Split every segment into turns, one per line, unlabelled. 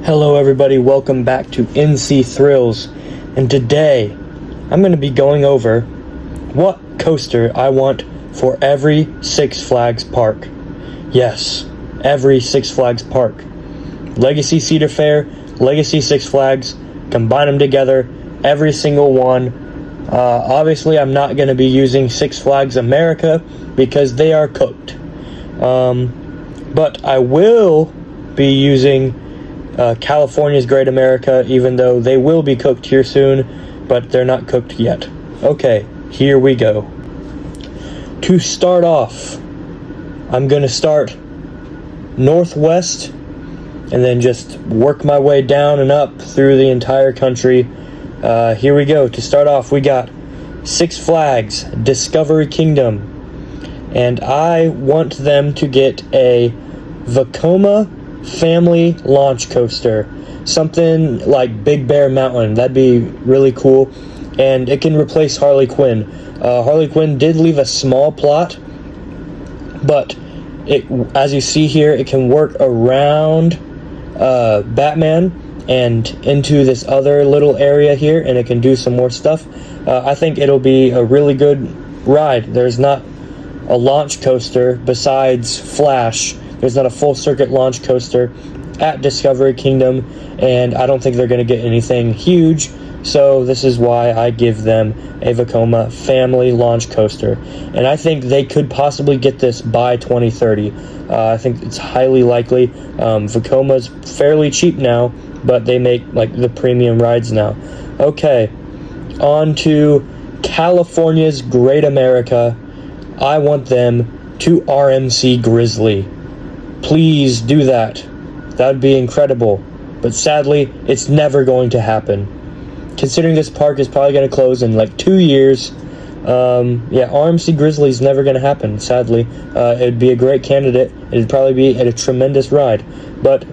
Hello everybody, welcome back to NC Thrills, and today I'm going to be going over what coaster I want for every Six Flags park. Yes, every Six Flags park. Legacy Cedar Fair, Legacy Six Flags, combine them together, every single one. Obviously I'm not going to be using Six Flags America because they are cooked. But I will be using California's Great America, even though they will be cooked here soon, but they're not cooked yet. Okay, here we go. To start off, I'm going to start northwest and then just work my way down and up through the entire country. Here we go. To start off, we got Six Flags Discovery Kingdom, and I want them to get a Vekoma family launch coaster, something like Big Bear Mountain. That'd be really cool, and it can replace Harley Quinn. Harley Quinn did leave a small plot, but it, as you see here, it can work around Batman and into this other little area here, and it can do some more stuff. I think it'll be a really good ride. There's not a launch coaster besides Flash. There's not a full circuit launch coaster at Discovery Kingdom, and I don't think they're going to get anything huge, so this is why I give them a Vekoma family launch coaster. And I think they could possibly get this by 2030. I think it's highly likely. Vekoma's fairly cheap now, but they make like the premium rides now. Okay, on to California's Great America. I want them to RMC Grizzly. Please do that. That would be incredible. But sadly, it's never going to happen. Considering this park is probably going to close in like 2 years, RMC Grizzly is never going to happen, sadly. It'd be a great candidate. It'd probably be a tremendous ride. But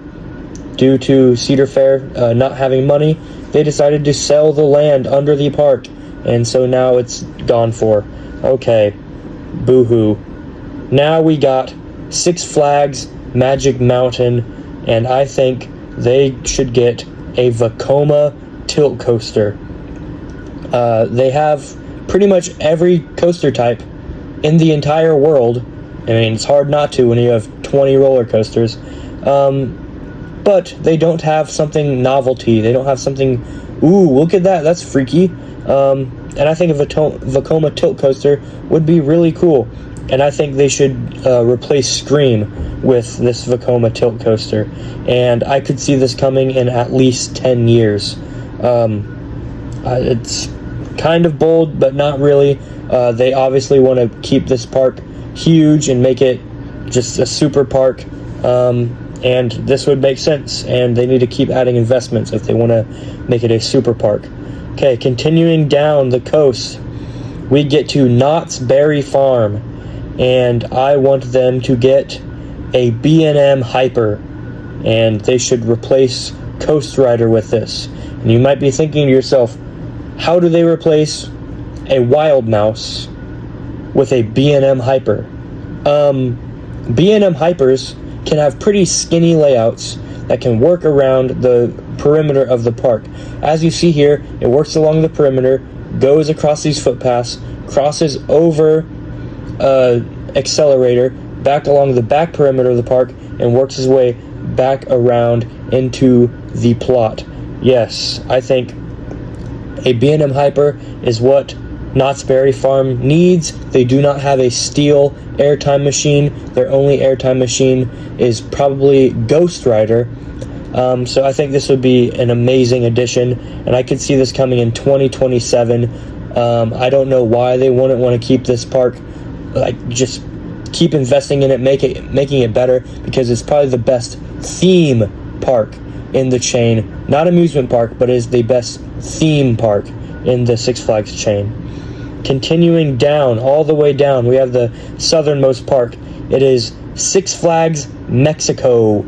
due to Cedar Fair not having money, they decided to sell the land under the park. And so now it's gone for. Okay, boo-hoo. Now we got Six Flags Magic Mountain, and I think they should get a Vekoma tilt coaster. They have pretty much every coaster type in the entire world. I mean, it's hard not to when you have 20 roller coasters. But they don't have something novelty. They don't have something, ooh, look at that, that's freaky. And I think a Vekoma tilt coaster would be really cool. And I think they should replace Scream with this Vekoma tilt coaster. And I could see this coming in at least 10 years. It's kind of bold, but not really. They obviously want to keep this park huge and make it just a super park. And this would make sense. And they need to keep adding investments if they want to make it a super park. Okay, continuing down the coast, we get to Knott's Berry Farm. And I want them to get a B&M Hyper, and they should replace Coast Rider with this. And you might be thinking to yourself, how do they replace a Wild Mouse with a B&M Hyper? B&M Hypers can have pretty skinny layouts that can work around the perimeter of the park. As you see here, it works along the perimeter, goes across these footpaths, crosses over accelerator back along the back perimeter of the park, and works his way back around into the plot. Yes, I think a B&M Hyper is what Knott's Berry Farm needs. They do not have a steel airtime machine. Their only airtime machine is probably Ghost Rider. So I think this would be an amazing addition, and I could see this coming in 2027. I don't know why they wouldn't want to keep this park, like just keep investing in it, making it better, because it's probably the best theme park in the chain. Not amusement park, but is the best theme park in the Six Flags chain. Continuing down, all the way down, we have the southernmost park. It is Six Flags Mexico.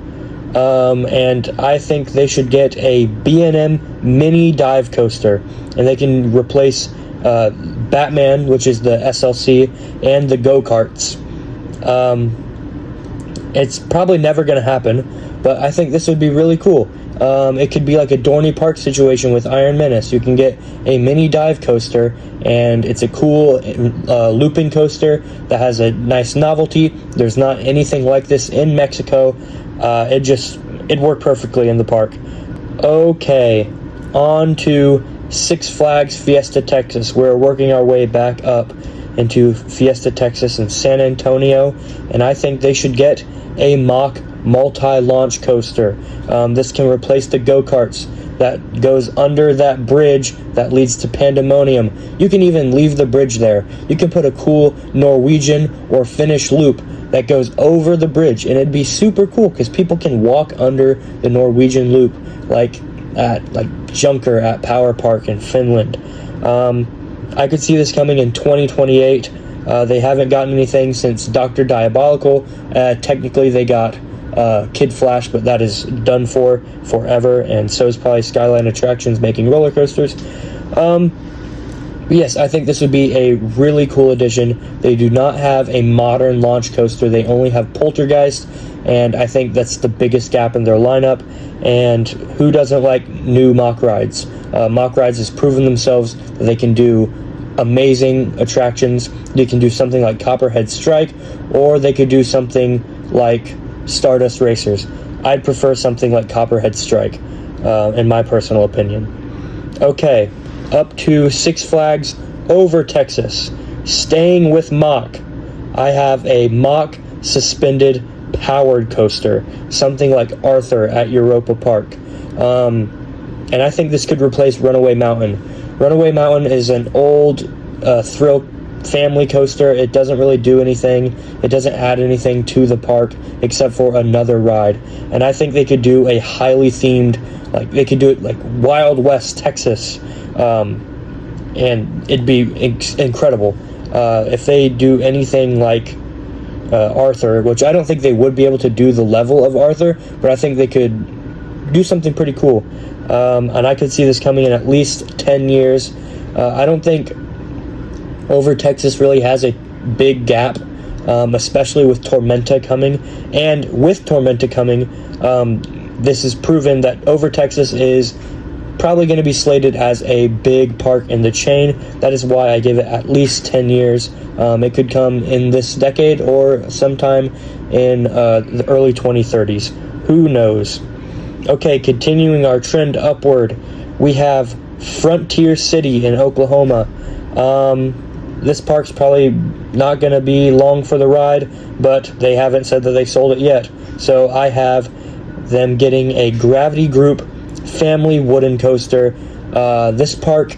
And I think they should get a B&M mini dive coaster, and they can replace Batman, which is the SLC, and the go-karts. It's probably never going to happen, but I think this would be really cool. It could be like a Dorney Park situation with Iron Menace. You can get a mini dive coaster, and it's a cool looping coaster that has a nice novelty. There's not anything like this in Mexico. It worked perfectly in the park. Okay, on to Six Flags Fiesta Texas. We're working our way back up into Fiesta Texas and San Antonio, and I think they should get a mock multi-launch coaster. This can replace the go-karts that goes under that bridge that leads to Pandemonium. You can even leave the bridge there. You can put a cool Norwegian or Finnish loop that goes over the bridge, and it'd be super cool because people can walk under the Norwegian loop like Junker at Power Park in Finland. I could see this coming in 2028. They haven't gotten anything since Dr. Diabolical. Technically, they got Kid Flash, but that is done for forever, and so is probably Skyline Attractions making roller coasters. Yes, I think this would be a really cool addition. They do not have a modern launch coaster. They only have Poltergeist, and I think that's the biggest gap in their lineup. And who doesn't like new Mock Rides? Mock Rides has proven themselves that they can do amazing attractions. They can do something like Copperhead Strike, or they could do something like Stardust Racers. I'd prefer something like Copperhead Strike, in my personal opinion. Okay, up to Six Flags over Texas. Staying with Mock, I have a Mock suspended powered coaster, something like Arthur at Europa Park. And I think this could replace Runaway Mountain. Runaway Mountain is an old thrill family coaster. It doesn't really do anything. It doesn't add anything to the park except for another ride. And I think they could do a highly themed, like they could do it like Wild West Texas, and it'd be incredible. If they do anything like Arthur, which I don't think they would be able to do the level of Arthur, but I think they could do something pretty cool. And I could see this coming in at least 10 years. I don't think Over Texas really has a big gap, especially with Tormenta coming. And with Tormenta coming, this is proven that Over Texas is probably going to be slated as a big park in the chain. That is why I give it at least 10 years. It could come in this decade or sometime in the early 2030s. Who knows? Okay, continuing our trend upward, we have Frontier City in Oklahoma. This park's probably not going to be long for the ride, but they haven't said that they sold it yet. So I have them getting a Gravity Group family wooden coaster. This park,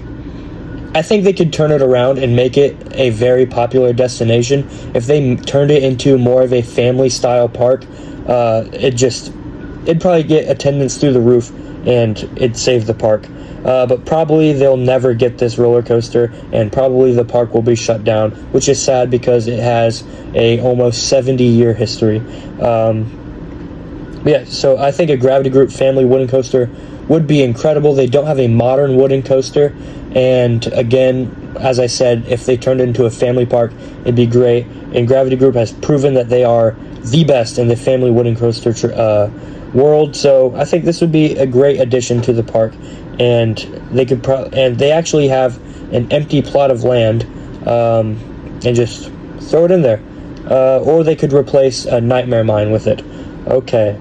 I think they could turn it around and make it a very popular destination. If they turned it into more of a family style park, it'd probably get attendance through the roof and it'd save the park. But probably they'll never get this roller coaster, and probably the park will be shut down, which is sad because it has a almost 70-year history. Yeah, so I think a Gravity Group family wooden coaster would be incredible. They don't have a modern wooden coaster, and again, as I said, if they turned it into a family park, it'd be great. And Gravity Group has proven that they are the best in the family wooden coaster world, so I think this would be a great addition to the park. And they could and they actually have an empty plot of land, and just throw it in there, or they could replace a Nightmare Mine with it. Okay,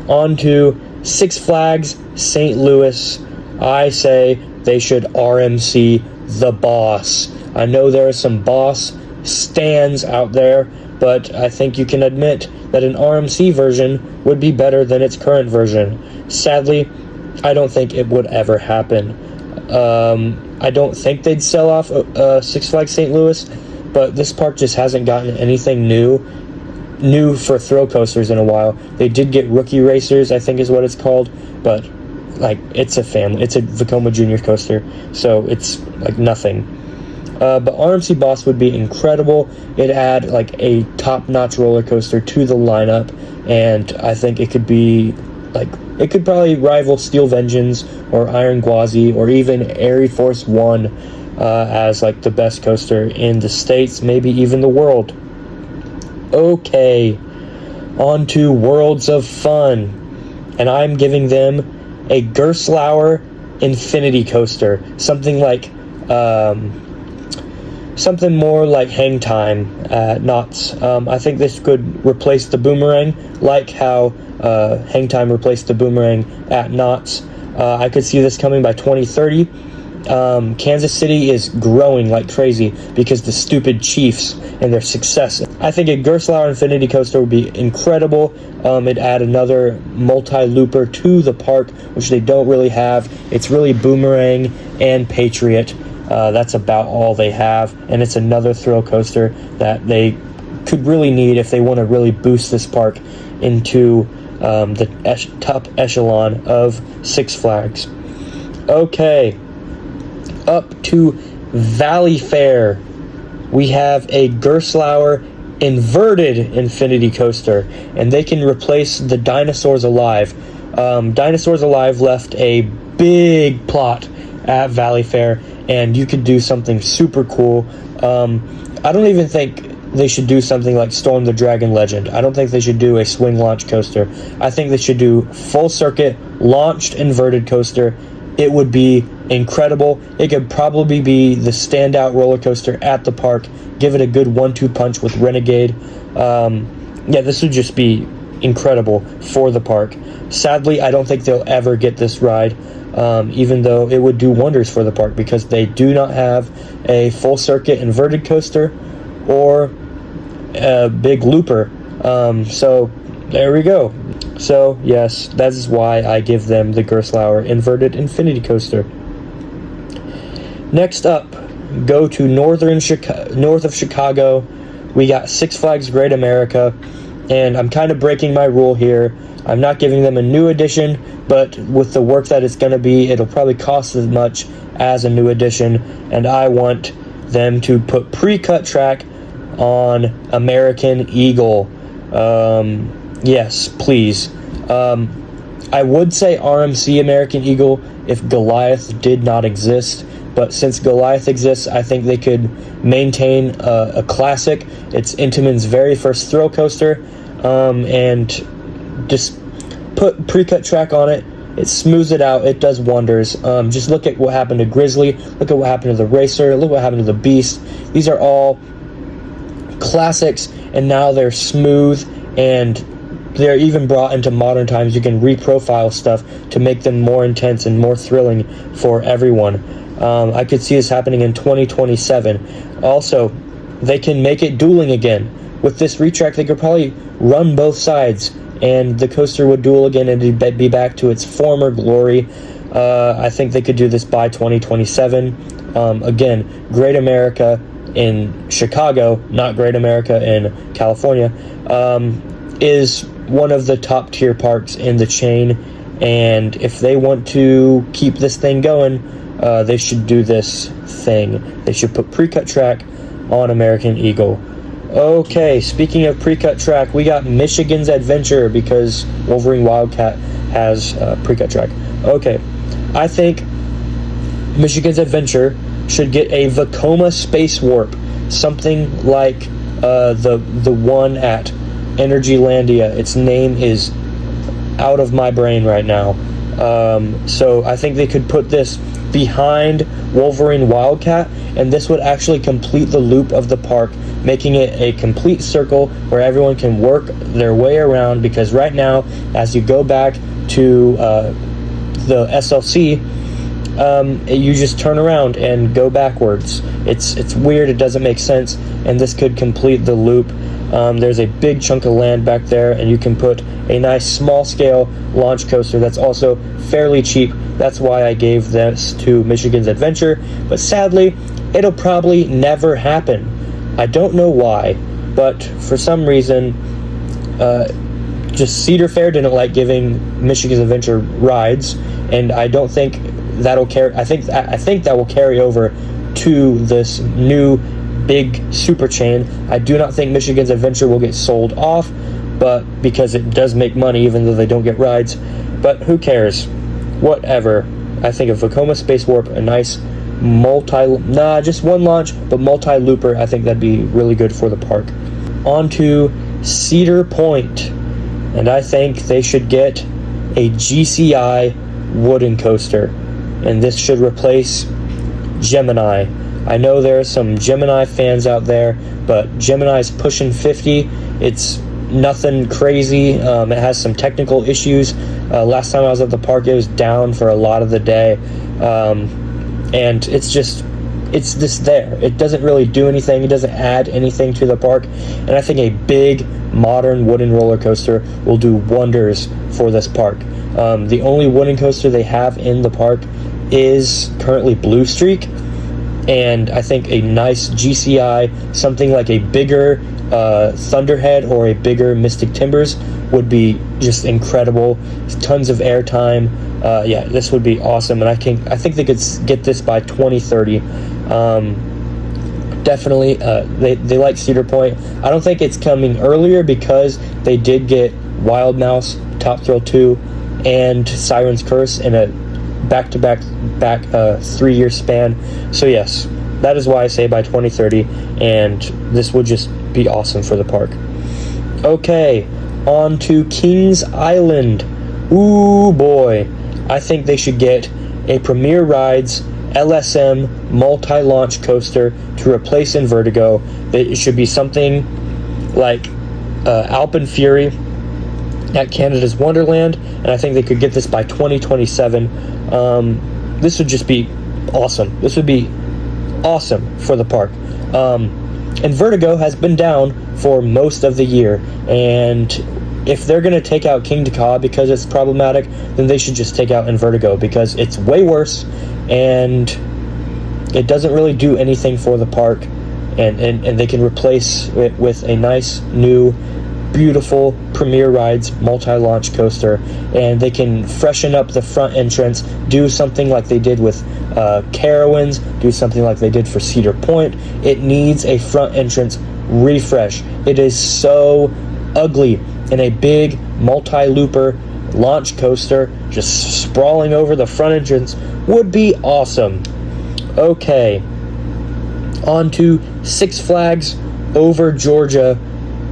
on to Six Flags St. Louis. I say they should RMC the Boss. I know there are some Boss stands out there, but I think you can admit that an RMC version would be better than its current version. Sadly, I don't think it would ever happen. I don't think they'd sell off Six Flags St. Louis, but this park just hasn't gotten anything new for thrill coasters in a while. They did get Rookie Racers, I think is what it's called, but like it's a Vekoma Jr. coaster, so it's like nothing. But RMC Boss would be incredible. It'd add like a top-notch roller coaster to the lineup, and I think it could be like, it could probably rival Steel Vengeance or Iron Gwazi or even Air Force One as like the best coaster in the States, maybe even the world. Okay, on to Worlds of Fun. and I'm giving them a Gerstlauer Infinity Coaster, something more like Hang Time at Knott's. I think this could replace the Boomerang, like how Hang Time replaced the Boomerang at Knott's. I could see this coming by 2030. Kansas City is growing like crazy because the stupid Chiefs and their success. I think a Gerstlauer Infinity Coaster would be incredible. It'd add another multi-looper to the park, which they don't really have. It's really Boomerang and Patriot. That's about all they have, and it's another thrill coaster that they could really need if they want to really boost this park into the top echelon of Six Flags. Okay, up to Valley Fair, we have a Gerstlauer inverted Infinity Coaster, and they can replace the Dinosaurs Alive. Dinosaurs Alive left a big plot at Valley Fair, and you could do something super cool. I don't even think they should do something like Storm the Dragon Legend. I don't think they should do a swing launch coaster. I think they should do full circuit launched inverted coaster. It would be incredible. It could probably be the standout roller coaster at the park. Give it a good 1-2 punch with Renegade. This would just be incredible for the park. Sadly, I don't think they'll ever get this ride, even though it would do wonders for the park, because they do not have a full circuit inverted coaster or a big looper. So there we go. So yes, that is why I give them the Gerstlauer inverted Infinity Coaster. Next up, go to north of Chicago. We got Six Flags Great America, and I'm kind of breaking my rule here. I'm not giving them a new edition, but with the work that it's going to be, it'll probably cost as much as a new edition, and I want them to put pre-cut track on American Eagle. Yes, please. I would say RMC American Eagle if Goliath did not exist, but since Goliath exists, I think they could maintain a classic. It's Intamin's very first thrill coaster, and just put pre-cut track on it. It smooths it out. It does wonders. Just look at what happened to Grizzly. Look at what happened to the Racer. Look what happened to the Beast. These are all classics, and now they're smooth, and they're even brought into modern times. You can reprofile stuff to make them more intense and more thrilling for everyone. I could see this happening in 2027. Also, they can make it dueling again. With this retrack, they could probably run both sides, and the coaster would duel again and it'd be back to its former glory. I think they could do this by 2027. Again, Great America in Chicago, not Great America in California, is one of the top tier parks in the chain, and if they want to keep this thing going, they should do this thing. They should put pre-cut track on American Eagle. Okay, speaking of pre-cut track, we got Michigan's Adventure because Wolverine Wildcat has pre-cut track. Okay, I think Michigan's Adventure should get a Vekoma Space Warp, something like the one at Energylandia. Its name is out of my brain right now. So I think they could put this behind Wolverine Wildcat, and this would actually complete the loop of the park, making it a complete circle where everyone can work their way around, because right now, as you go back to the SLC, you just turn around and go backwards. It's weird, it doesn't make sense, and this could complete the loop. There's a big chunk of land back there, and you can put a nice small-scale launch coaster that's also fairly cheap. That's why I gave this to Michigan's Adventure, but sadly, it'll probably never happen. I don't know why, but for some reason, just Cedar Fair didn't like giving Michigan's Adventure rides, and I don't think that'll carry. I think that will carry over to this new big super chain. I do not think Michigan's Adventure will get sold off, but because it does make money even though they don't get rides. But who cares? Whatever. I think of Vekoma Space Warp, a nice just one launch, but multi-looper, I think that'd be really good for the park. On to Cedar Point, and I think they should get a GCI wooden coaster, and this should replace Gemini. I know there are some Gemini fans out there, but Gemini's pushing 50. It's nothing crazy. It has some technical issues. Last time I was at the park, it was down for a lot of the day, and it's just there. It doesn't really do anything. It doesn't add anything to the park, and I think a big modern wooden roller coaster will do wonders for this park. The only wooden coaster they have in the park is currently Blue Streak, and I think a nice GCI, something like a bigger Thunderhead or a bigger Mystic Timbers would be just incredible. Tons of airtime. Yeah, this would be awesome, and I think they could get this by 2030. Definitely, they like Cedar Point. I don't think it's coming earlier because they did get Wild Mouse, Top Thrill 2, and Siren's Curse in a back-to-back 3-year span. So yes, that is why I say by 2030, and this would just be awesome for the park. Okay, on to Kings Island. Ooh boy, I think they should get a Premier Rides LSM multi-launch coaster to replace Invertigo. It should be something like Alpen Fury at Canada's Wonderland, and I think they could get this by 2027. This would just be awesome. This would be awesome for the park. Invertigo has been down for most of the year, and if they're going to take out King Ka because it's problematic, then they should just take out Invertigo because it's way worse, and it doesn't really do anything for the park, and they can replace it with a nice, new, beautiful Premier Rides multi-launch coaster, and they can freshen up the front entrance, do something like they did with Carowinds, do something like they did for Cedar Point. It needs a front entrance refresh. It is so ugly, and a big multi-looper launch coaster just sprawling over the front entrance would be awesome. Okay, on to Six Flags Over Georgia,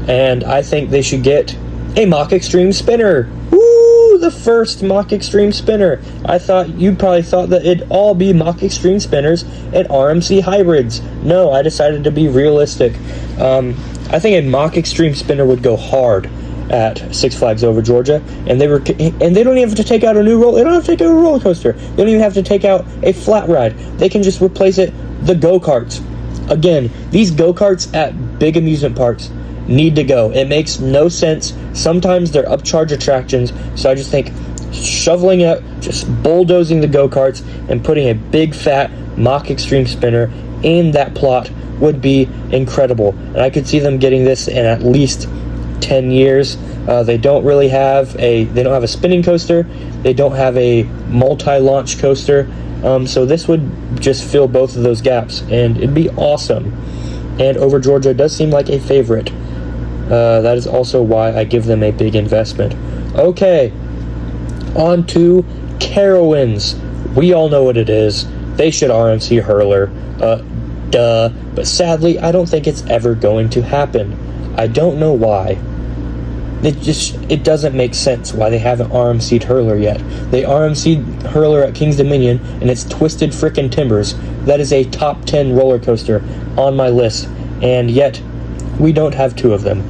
and I think they should get a Mach Extreme Spinner. Woo! The first Mach Extreme Spinner. You probably thought that it'd all be Mach Extreme Spinners and RMC hybrids. No, I decided to be realistic. I think a Mach Extreme Spinner would go hard at Six Flags Over Georgia, and they don't even have to take out a new roller. They don't have to take out a roller coaster. They don't even have to take out a flat ride. They can just replace it. The go-karts. Again, these go-karts at big amusement parks need to go. It makes no sense. Sometimes they're upcharge attractions, so I just think shoveling out, just bulldozing the go-karts and putting a big fat Mach Extreme Spinner in that plot would be incredible. And I could see them getting this in at least 10 years. They don't have a spinning coaster. They don't have a multi-launch coaster. So this would just fill both of those gaps, and it'd be awesome. And Over Georgia does seem like a favorite. That is also why I give them a big investment. Okay, on to Carowinds. We all know what it is. They should RMC Hurler. Duh. But sadly, I don't think it's ever going to happen. I don't know why. It doesn't make sense why they haven't RMC'd Hurler yet. They RMC'd Hurler at King's Dominion, and it's Twisted Frickin' Timbers. That is a top 10 roller coaster on my list, and yet we don't have two of them.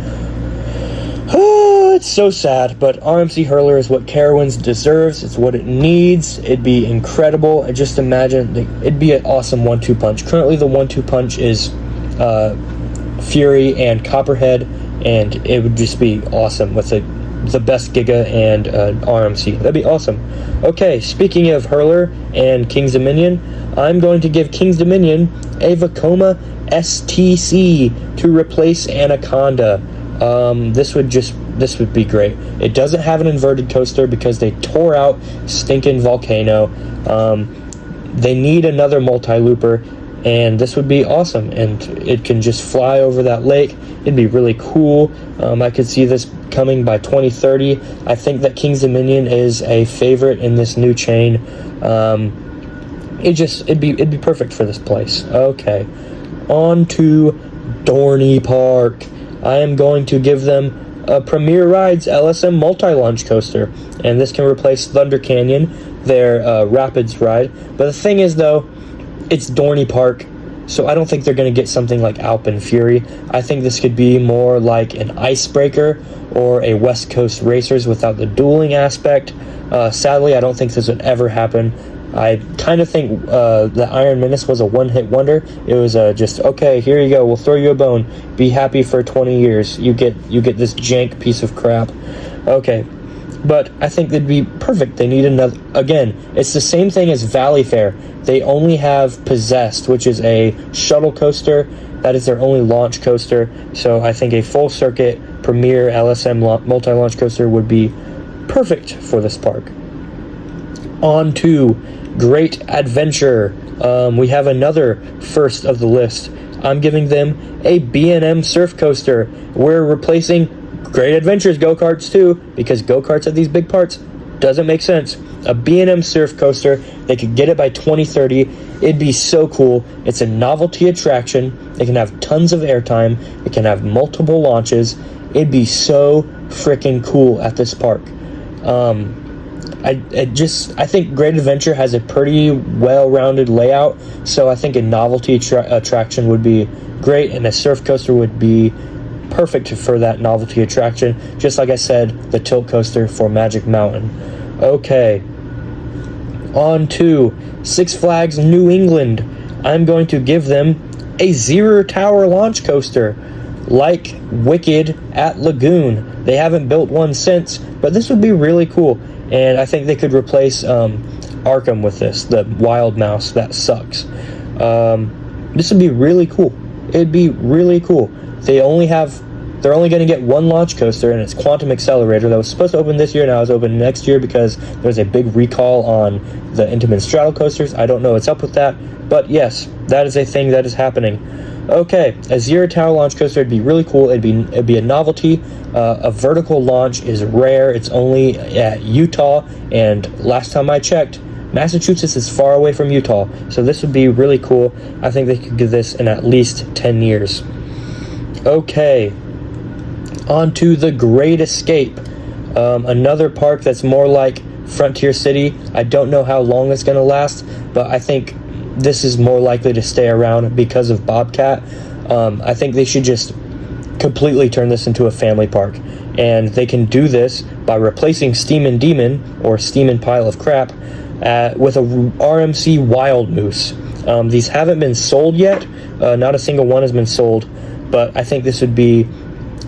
Oh, it's so sad, but RMC Hurler is what Carowinds deserves. It's what it needs. It'd be incredible. I just imagine it'd be an awesome 1-2 punch. Currently, the 1-2 punch is Fury and Copperhead, and it would just be awesome with the best Giga and RMC. That'd be awesome. Okay, speaking of Hurler and King's Dominion, I'm going to give King's Dominion a Vekoma STC to replace Anaconda. This would be great. It doesn't have an inverted coaster because they tore out stinking Volcano. They need another multi-looper, and this would be awesome, and it can just fly over that lake. It'd be really cool. I could see this coming by 2030. I think that King's Dominion is a favorite in this new chain. It'd be perfect for this place. Okay, on to Dorney Park. I am going to give them Premier Rides LSM multi-launch coaster, and this can replace Thunder Canyon, their Rapids ride. But the thing is, though, it's Dorney Park, so I don't think they're going to get something like Alpine Fury. I think this could be more like an Icebreaker or a West Coast Racers without the dueling aspect. Sadly, I don't think this would ever happen. I kind of think the Iron Menace was a one-hit wonder. It was just, okay, here you go, we'll throw you a bone. Be happy for 20 years. You get this jank piece of crap. Okay, but I think they'd be perfect. They need another. Again, it's the same thing as Valley Fair. They only have Possessed, which is a shuttle coaster. That is their only launch coaster. So I think a full circuit Premier LSM multi-launch coaster would be perfect for this park. On to Great Adventure. We have another first of the list. I'm giving them a B&M surf coaster. We're replacing Great Adventure's go-karts too, because go-karts at these big parts doesn't make sense. A B&M surf coaster, they could get it by 2030. It'd be so cool. It's a novelty attraction. It can have tons of airtime. It can have multiple launches. It'd be so freaking cool at this park. I think Great Adventure has a pretty well-rounded layout, so I think a novelty attraction would be great, and a surf coaster would be perfect for that novelty attraction. Just like I said, the tilt coaster for Magic Mountain. Okay, on to Six Flags New England. I'm going to give them a Zero Tower launch coaster, like Wicked at Lagoon. They haven't built one since, but this would be really cool. And I think they could replace Arkham with this, the Wild Mouse that sucks. This would be really cool. It'd be really cool. They're only going to get one launch coaster, and it's Quantum Accelerator that was supposed to open this year. Now it's open next year because there's a big recall on the Intamin Straddle coasters. I don't know what's up with that, but yes, that is a thing that is happening. Okay, a Zero Tower launch coaster would be really cool. It'd be a novelty. A vertical launch is rare. It's only at Utah, and last time I checked, Massachusetts is far away from Utah, so this would be really cool. I think they could give this in at least 10 years. Okay, on to The Great Escape. Another park that's more like Frontier City. I don't know how long it's going to last, but I think this is more likely to stay around because of Bobcat. I think they should just completely turn this into a family park, and they can do this by replacing Steamin' Demon, or Steamin' Pile of Crap, with a RMC Wild Moose. These haven't been sold yet. Not a single one has been sold, but I think this would be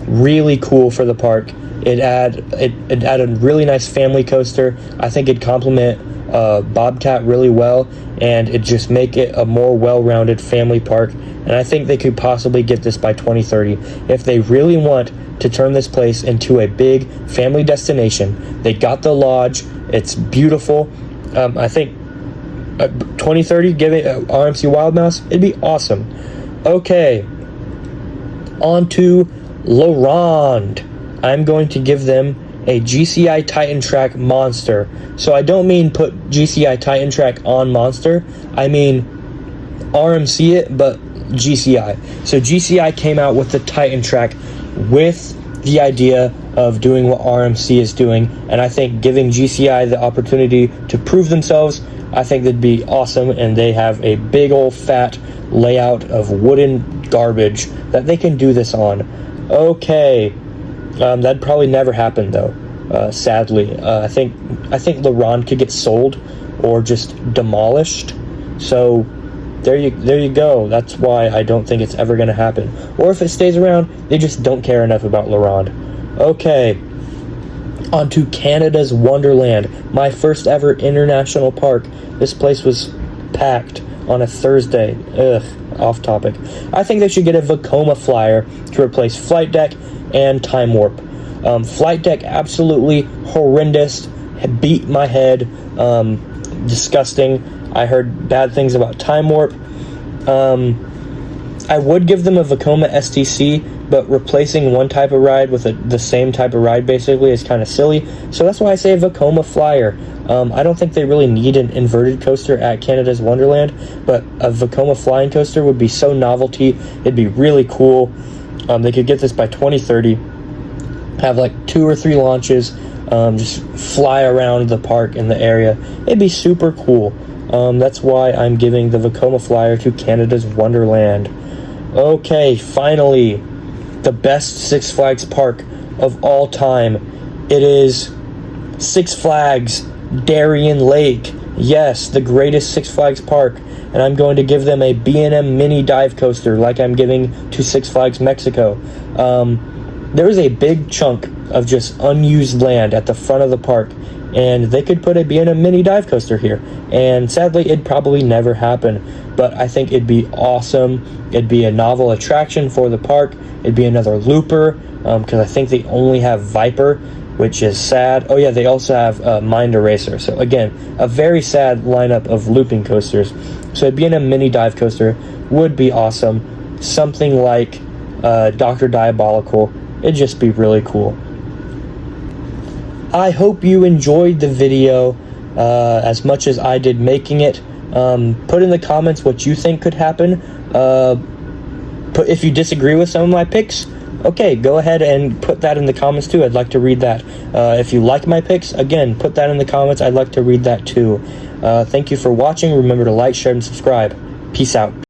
really cool for the park. It'd add a really nice family coaster. I think it'd complement Bobcat really well, and it'd just make it a more well-rounded family park. And I think they could possibly get this by 2030 if they really want to turn this place into a big family destination. They got the lodge. It's beautiful. I think 2030, give it RMC Wild Mouse, it'd be awesome. Okay, on to La Ronde. I'm going to give them a GCI Titan Track Monster. So I don't mean put GCI Titan Track on Monster. I mean RMC it, but GCI. So GCI came out with the Titan Track with the idea of doing what RMC is doing, and I think giving GCI the opportunity to prove themselves, I think that'd be awesome. And they have a big old fat layout of wooden garbage that they can do this on. Okay, that'd probably never happen though. Sadly, I think La Ronde could get sold or just demolished. So there you go. That's why I don't think it's ever going to happen. Or if it stays around, they just don't care enough about La Ronde. Okay, on to Canada's Wonderland, my first ever international park. This place was packed on a Thursday. Off topic. I think they should get a Vekoma flyer to replace Flight Deck and Time Warp. Flight Deck, absolutely horrendous. Beat my head. Disgusting. I heard bad things about Time Warp. I would give them a Vekoma STC, but replacing one type of ride with the same type of ride basically is kind of silly. So that's why I say a Vekoma flyer. I don't think they really need an inverted coaster at Canada's Wonderland, but a Vekoma flying coaster would be so novelty. It'd be really cool. They could get this by 2030. have like 2 or 3 launches, just fly around the park in the area. It'd be super cool. That's why I'm giving the Vekoma Flyer to Canada's Wonderland. Okay, finally, the best Six Flags park of all time. It is Six Flags Darien Lake. Yes, the greatest Six Flags park. And I'm going to give them a B&M mini dive coaster like I'm giving to Six Flags Mexico. There is a big chunk of just unused land at the front of the park, and they could put a B&M mini dive coaster here. And sadly, it'd probably never happen, but I think it'd be awesome. It'd be a novel attraction for the park. It'd be another looper, because I think they only have Viper, which is sad. Oh yeah, they also have Mind Eraser. So again, a very sad lineup of looping coasters. So a B&M mini dive coaster would be awesome. Something like Dr. Diabolical. It'd just be really cool. I hope you enjoyed the video as much as I did making it. Put in the comments what you think could happen. If you disagree with some of my picks, okay, go ahead and put that in the comments too. I'd like to read that. If you like my picks, again, put that in the comments. I'd like to read that too. Thank you for watching. Remember to like, share, and subscribe. Peace out.